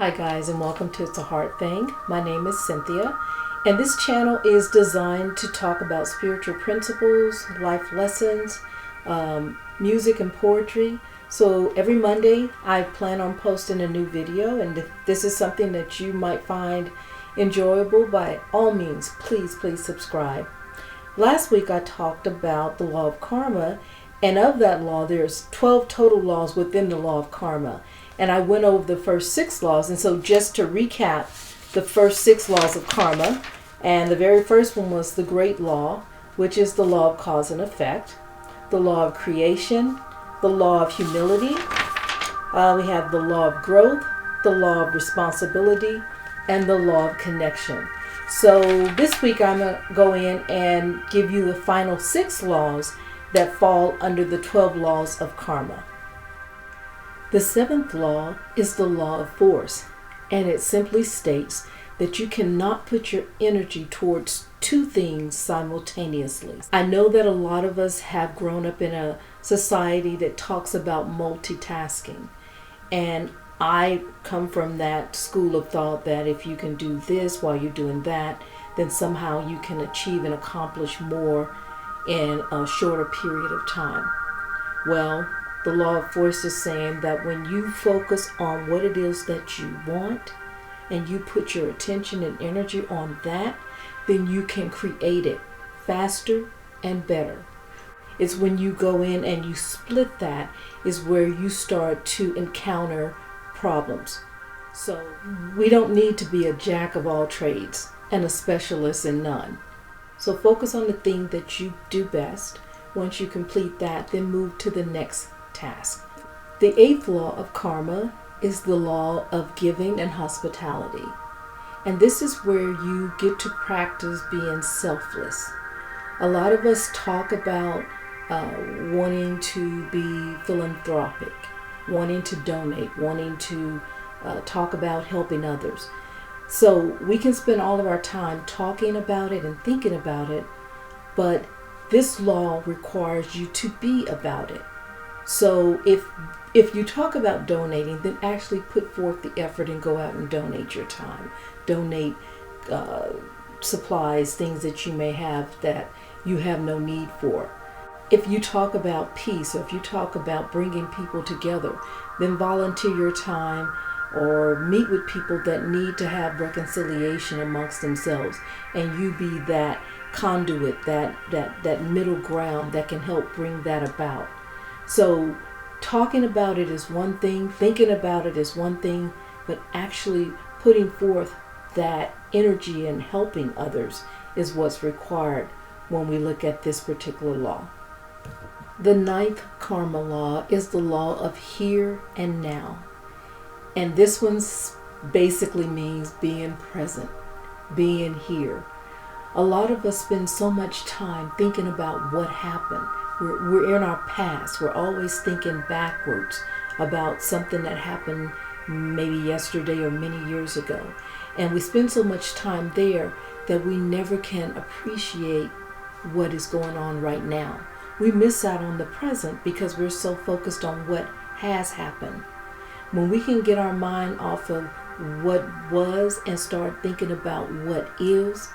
Hi guys, and welcome to It's a Heart Thing. My name is Cynthia, and this channel is designed to talk about spiritual principles, life lessons, music and poetry. So every Monday I plan on posting a new video, and if this is something that you might find enjoyable, by all means please subscribe. Last week I talked about the law of karma, and of that law there's 12 total laws within the law of karma. And I went over the first 6 laws. And so just to recap the first 6 laws of karma, and the very first one was the great law, which is the law of cause and effect, the law of creation, the law of humility, we have the law of growth, the law of responsibility, and the law of connection. So this week I'm going to go in and give you the final 6 laws that fall under the 12 laws of karma. The 7th law is the law of force, and it simply states that you cannot put your energy towards 2 things simultaneously. I know that a lot of us have grown up in a society that talks about multitasking, and I come from that school of thought that if you can do this while you're doing that, then somehow you can achieve and accomplish more in a shorter period of time. Well, the law of force is saying that when you focus on what it is that you want and you put your attention and energy on that, then you can create it faster and better. It's when you go in and you split that is where you start to encounter problems. So we don't need to be a jack of all trades and a specialist in none. So focus on the thing that you do best. Once you complete that, then move to the next task. The 8th law of karma is the law of giving and hospitality. And this is where you get to practice being selfless. A lot of us talk about wanting to be philanthropic, wanting to donate, wanting to talk about helping others. So we can spend all of our time talking about it and thinking about it, but this law requires you to be about it. So if you talk about donating, then actually put forth the effort and go out and donate your time. Donate supplies, things that you may have that you have no need for. If you talk about peace, or if you talk about bringing people together, then volunteer your time or meet with people that need to have reconciliation amongst themselves, and you be that conduit, that middle ground that can help bring that about. So talking about it is one thing, thinking about it is one thing, but actually putting forth that energy and helping others is what's required when we look at this particular law. The 9th karma law is the law of here and now. And this one basically means being present, being here. A lot of us spend so much time thinking about what happened. We're in our past. We're always thinking backwards about something that happened maybe yesterday or many years ago. And we spend so much time there that we never can appreciate what is going on right now. We miss out on the present because we're so focused on what has happened. When we can get our mind off of what was and start thinking about what is,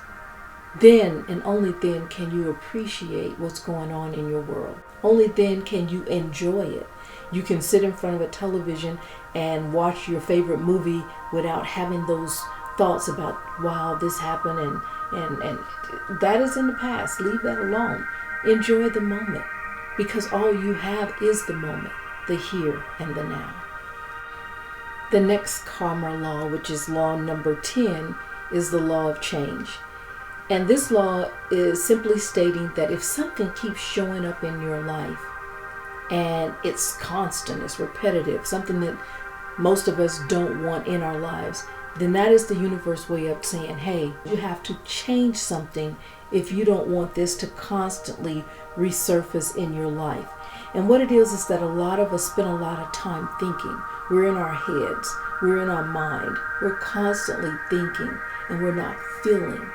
then and only then can you appreciate what's going on in your world. Only then can you enjoy it. You can sit in front of a television and watch your favorite movie without having those thoughts about, wow, this happened and that is in the past. Leave that alone. Enjoy the moment, because all you have is the moment, the here and the now. The next karma law, which is law number 10, is the law of change. And this law is simply stating that if something keeps showing up in your life and it's constant, it's repetitive, something that most of us don't want in our lives, then that is the universe way of saying, hey, you have to change something if you don't want this to constantly resurface in your life. And what it is that a lot of us spend a lot of time thinking. We're in our heads, we're in our mind, we're constantly thinking, and we're not feeling.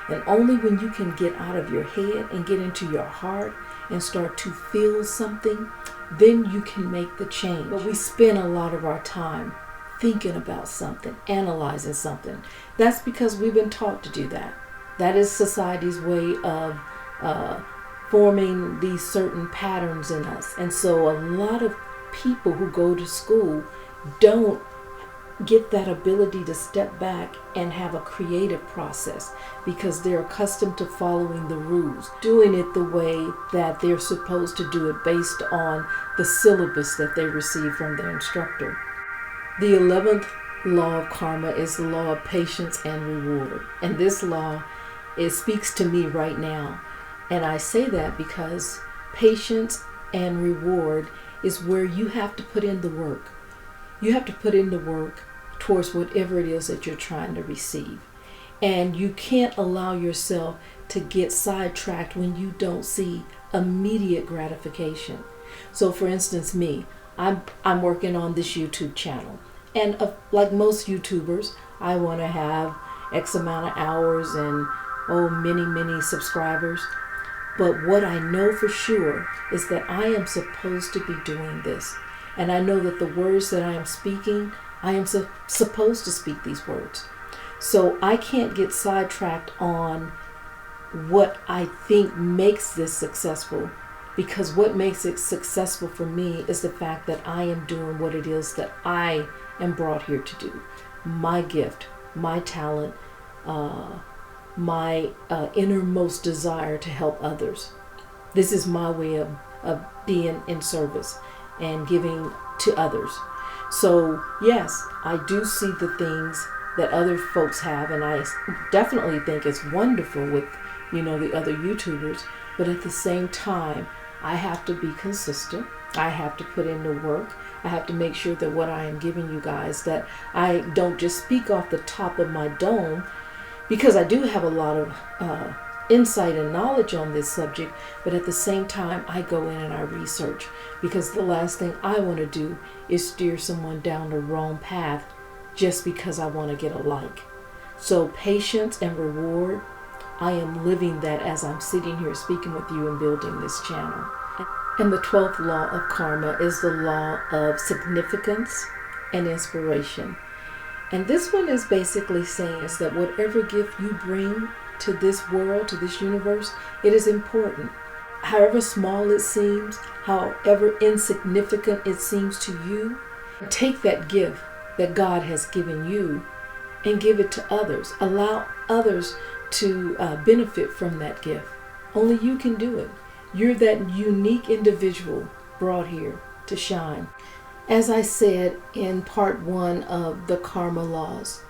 And only when you can get out of your head and get into your heart and start to feel something, then you can make the change. But we spend a lot of our time thinking about something, analyzing something. That's because we've been taught to do that. That is society's way of forming these certain patterns in us. And so a lot of people who go to school don't get that ability to step back and have a creative process because they're accustomed to following the rules, doing it the way that they're supposed to do it based on the syllabus that they receive from their instructor. The 11th law of karma is the law of patience and reward. And this law, it speaks to me right now. And I say that because patience and reward is where you have to put in the work. You have to put in the work towards whatever it is that you're trying to receive. And you can't allow yourself to get sidetracked when you don't see immediate gratification. So for instance, me, I'm working on this YouTube channel. And like most YouTubers, I want to have X amount of hours and many subscribers. But what I know for sure is that I am supposed to be doing this. And I know that the words that I am speaking, I am supposed to speak these words. So I can't get sidetracked on what I think makes this successful, because what makes it successful for me is the fact that I am doing what it is that I am brought here to do. My gift, my talent, my innermost desire to help others. This is my way of being in service and giving to others. So yes, I do see the things that other folks have, and I definitely think it's wonderful with, the other YouTubers. But at the same time, I have to be consistent. I have to put in the work. I have to make sure that what I am giving you guys, that I don't just speak off the top of my dome, because I do have a lot of insight and knowledge on this subject, but at the same time, I go in and I research, because the last thing I want to do is steer someone down the wrong path just because I want to get a like. So patience and reward, I am living that as I'm sitting here speaking with you and building this channel. And the 12th law of karma is the law of significance and inspiration. And this one is basically saying is that whatever gift you bring to this world, to this universe, it is important. However small it seems, however insignificant it seems to you, take that gift that God has given you and give it to others. Allow others to benefit from that gift. Only you can do it. You're that unique individual brought here to shine. As I said in part 1 of the karma laws,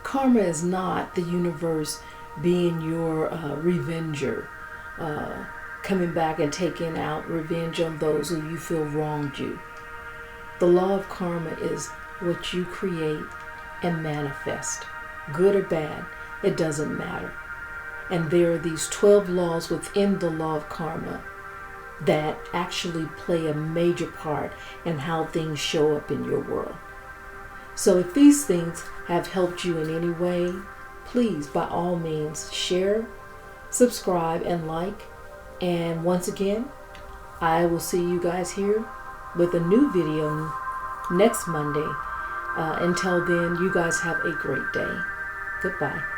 karma is not the universe being your revenger, coming back and taking out revenge on those who you feel wronged you. The law of karma is what you create and manifest, good or bad, it doesn't matter. And there are these 12 laws within the law of karma that actually play a major part in how things show up in your world. So if these things have helped you in any way, please, by all means, share, subscribe, and like. And once again, I will see you guys here with a new video next Monday. Until then, you guys have a great day. Goodbye.